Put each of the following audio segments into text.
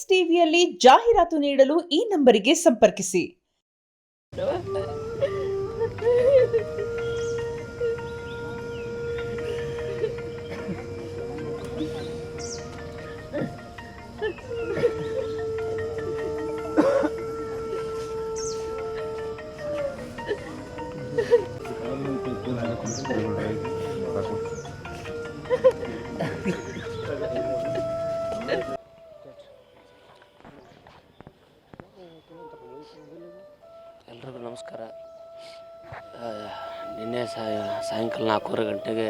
S S ಟಿವಿಯಲ್ಲಿ ಜಾಹೀರಾತು ನೀಡಲು ಈ ನಂಬರಿಗೆ ಸಂಪರ್ಕಿಸಿ. ಎಲ್ರಿಗೂ ನಮಸ್ಕಾರ. ನಿನ್ನೆ ಸಾಯಂಕಾಲ 4:30 ಗಂಟೆಗೆ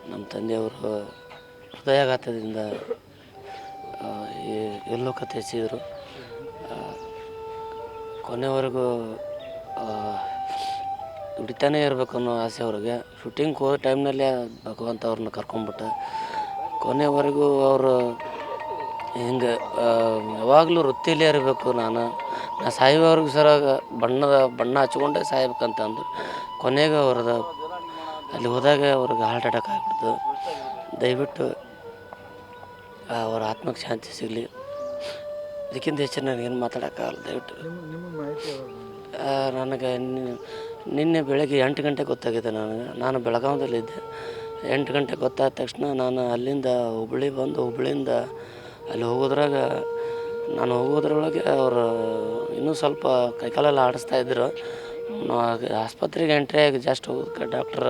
ನಮ್ಮ ತಂದೆಯವರು ಹೃದಯಾಘಾತದಿಂದ ಎಲ್ಲೋಕ ತ್ಯಜಿಸಿದರು. ಕೊನೆವರೆಗೂ ದುಡಿತಾನೇ ಇರಬೇಕು ಅನ್ನೋ ಆಸೆ ಅವ್ರಿಗೆ. ಶೂಟಿಂಗ್ ಹೋದ ಟೈಮ್ನಲ್ಲೇ ಭಗವಂತ ಅವ್ರನ್ನ ಕರ್ಕೊಂಡ್ಬಿಟ್ಟ. ಕೊನೆವರೆಗೂ ಅವರು ಹಿಂಗೆ ಯಾವಾಗಲೂ ವೃತ್ತಿಯಲ್ಲೇ ಇರಬೇಕು, ನಾನು ಸಾಯುವವರೆಗೂ ಸರ ಬಣ್ಣ ಹಚ್ಕೊಂಡೇ ಸಾಯ್ಬೇಕಂತ ಅಂದರು. ಕೊನೆಗೆ ಅವ್ರದ್ದು ಅಲ್ಲಿ ಹೋದಾಗ ಅವ್ರಿಗೆ ಹಾರ್ಟ್ ಅಟ್ಯಾಕ್ ಆಗಿಬಿಡ್ತು. ದಯವಿಟ್ಟು ಅವ್ರ ಆತ್ಮಕ್ಕೆ ಶಾಂತಿ ಸಿಗಲಿ. ಇದಕ್ಕಿಂತ ಹೆಚ್ಚು ನನಗೇನು ಮಾತಾಡೋಕ್ಕಾಗಲ್ಲ. ದಯವಿಟ್ಟು ನನಗೆ ನಿನ್ನೆ ಬೆಳಗ್ಗೆ 8 ಗಂಟೆಗೆ ಗೊತ್ತಾಗಿದೆ. ನಾನು ಬೆಳಗಾವಿಯಲ್ಲಿದ್ದೆ. 8 ಗಂಟೆಗೆ ಗೊತ್ತಾದ ತಕ್ಷಣ ನಾನು ಅಲ್ಲಿಂದ ಹುಬ್ಳಿಯಿಂದ ಅಲ್ಲಿ ಹೋಗೋದ್ರೊಳಗೆ ಅವರು ಇನ್ನೂ ಸ್ವಲ್ಪ ಕೈಕಾಲೆಲ್ಲ ಆಡಿಸ್ತಾಯಿದ್ರು. ಆಸ್ಪತ್ರೆಗೆ ಎಂಟ್ರಿ ಆಗಿ ಜಸ್ಟ್ ಹೋಗೋದಕ್ಕೆ ಡಾಕ್ಟ್ರ್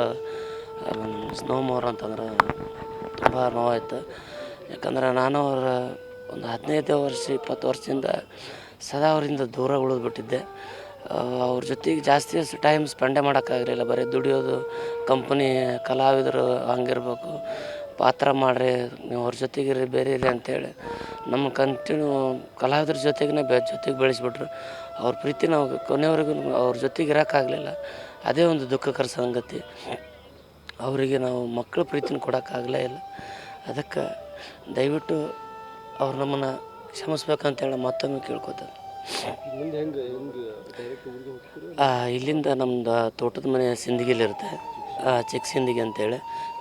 ಸ್ನೋಮೋರ್ ಅಂತಂದ್ರೆ ತುಂಬ ನೋವಾಯಿತು. ಯಾಕಂದ್ರೆ ನಾನು ಅವರ ಒಂದು 15-20 ವರ್ಷದಿಂದ ಸದಾ ಅವರಿಂದ ದೂರ ಉಳಿದ್ಬಿಟ್ಟಿದ್ದೆ. ಅವ್ರ ಜೊತೆಗೆ ಜಾಸ್ತಿ ಟೈಮ್ ಸ್ಪೆಂಡೇ ಮಾಡೋಕ್ಕಾಗಲಿಲ್ಲ. ಬರೀ ದುಡಿಯೋದು, ಕಂಪ್ನಿ ಕಲಾವಿದರು ಹಂಗಿರ್ಬೇಕು, ಪಾತ್ರ ಮಾಡಿರಿ, ನೀವು ಅವ್ರ ಜೊತೆಗಿರಿ, ಬೇರೆ ಇರಿ ಅಂತೇಳಿ ನಮ್ಮ ಕಂಟಿನ್ಯೂ ಕಲಾವಿದ್ರ ಜೊತೆಗೇ ಜೊತೆಗೆ ಬೆಳೆಸ್ಬಿಟ್ರು. ಅವ್ರ ಪ್ರೀತಿ ನಾವು ಕೊನೆವರೆಗೂ ಅವ್ರ ಜೊತೆಗೆ ಇರೋಕ್ಕಾಗಲಿಲ್ಲ. ಅದೇ ಒಂದು ದುಃಖಕರ ಸಂಗತಿ. ಅವರಿಗೆ ನಾವು ಮಕ್ಕಳ ಪ್ರೀತಿನ ಕೊಡೋಕ್ಕಾಗಲೇ ಇಲ್ಲ. ಅದಕ್ಕೆ ದಯವಿಟ್ಟು ಅವ್ರು ನಮ್ಮನ್ನು ಕ್ಷಮಿಸ್ಬೇಕಂತೇಳಿ ಮತ್ತೊಮ್ಮೆ ಕೇಳ್ಕೊತಾರೆ. ಇಲ್ಲಿಂದ ನಮ್ಮದು ತೋಟದ ಮನೆ ಸಿಂದಗಿಲಿರುತ್ತೆ, ಚಿಕ್ಕ ಸಿಂದಗಿ ಅಂತೇಳಿ,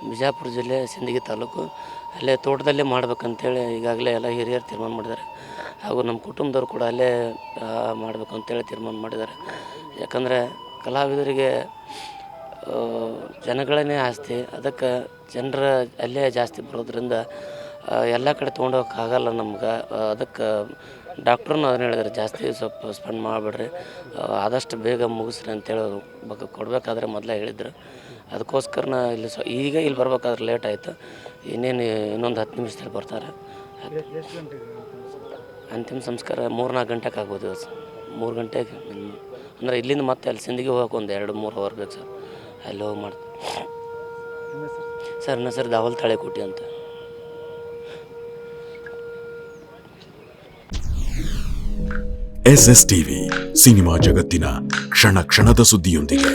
ಬಿಜಾಪುರ ಜಿಲ್ಲೆ ಸಿಂದಗಿ ತಾಲೂಕು. ಅಲ್ಲೇ ತೋಟದಲ್ಲೇ ಮಾಡ್ಬೇಕಂತೇಳಿ ಈಗಾಗಲೇ ಎಲ್ಲ ಹಿರಿಯರು ತೀರ್ಮಾನ ಮಾಡಿದ್ದಾರೆ. ಹಾಗೂ ನಮ್ಮ ಕುಟುಂಬದವ್ರು ಕೂಡ ಅಲ್ಲೇ ಮಾಡಬೇಕು ಅಂತೇಳಿ ತೀರ್ಮಾನ ಮಾಡಿದ್ದಾರೆ. ಯಾಕಂದರೆ ಕಲಾವಿದರಿಗೆ ಜನಗಳೇ ಆಸ್ತಿ. ಅದಕ್ಕೆ ಜನರ ಅಲ್ಲೇ ಜಾಸ್ತಿ ಬರೋದ್ರಿಂದ ಎಲ್ಲ ಕಡೆ ತೊಗೊಂಡೋಗೋಕ್ಕಾಗಲ್ಲ ನಮ್ಗೆ. ಅದಕ್ಕೆ ಡಾಕ್ಟ್ರೂ ಅದನ್ನ ಹೇಳಿದ್ದಾರೆ, ಜಾಸ್ತಿ ಸ್ವಲ್ಪ ಸ್ಪೆಂಡ್ ಮಾಡಿಬಿಡ್ರಿ, ಆದಷ್ಟು ಬೇಗ ಮುಗಿಸ್ರಿ ಅಂತೇಳಿ ಕೊಡಬೇಕಾದ್ರೆ ಮೊದಲೇ ಹೇಳಿದ್ರು. ಅದಕ್ಕೋಸ್ಕರ ಇಲ್ಲಿ ಈಗ ಇಲ್ಲಿ ಬರ್ಬೇಕಾದ್ರೆ ಲೇಟ್ ಆಯಿತು. ಇನ್ನೊಂದು 10 ನಿಮಿಷದಲ್ಲಿ ಬರ್ತಾರೆ. ಅಂತಿಮ ಸಂಸ್ಕಾರ 3-4 ಗಂಟೆಗೆ ಆಗ್ಬೋದು ಸರ್. 3 ಗಂಟೆಗೆ ಅಂದರೆ ಇಲ್ಲಿಂದ ಮತ್ತೆ ಅಲ್ಲಿ ಸಿಂದಗಿ ಹೋಗೋಕೆ ಒಂದು 2-3 ಅವರ್ ಬೇಕು ಸರ್. ಅಲ್ಲಿ ಹೋಗಿ ಮಾಡ್ತೀನಿ ಸರ್. ನನ್ನ ಸರ್ ದಾವಲ್ ತಾಳೆಕೋಟಿ ಅಂತ. ಎಸ್ಎಸ್ ಟಿವಿ, ಸಿನಿಮಾ ಜಗತ್ತಿನ ಕ್ಷಣ ಕ್ಷಣದ ಸುದ್ದಿಯೊಂದಿಗೆ.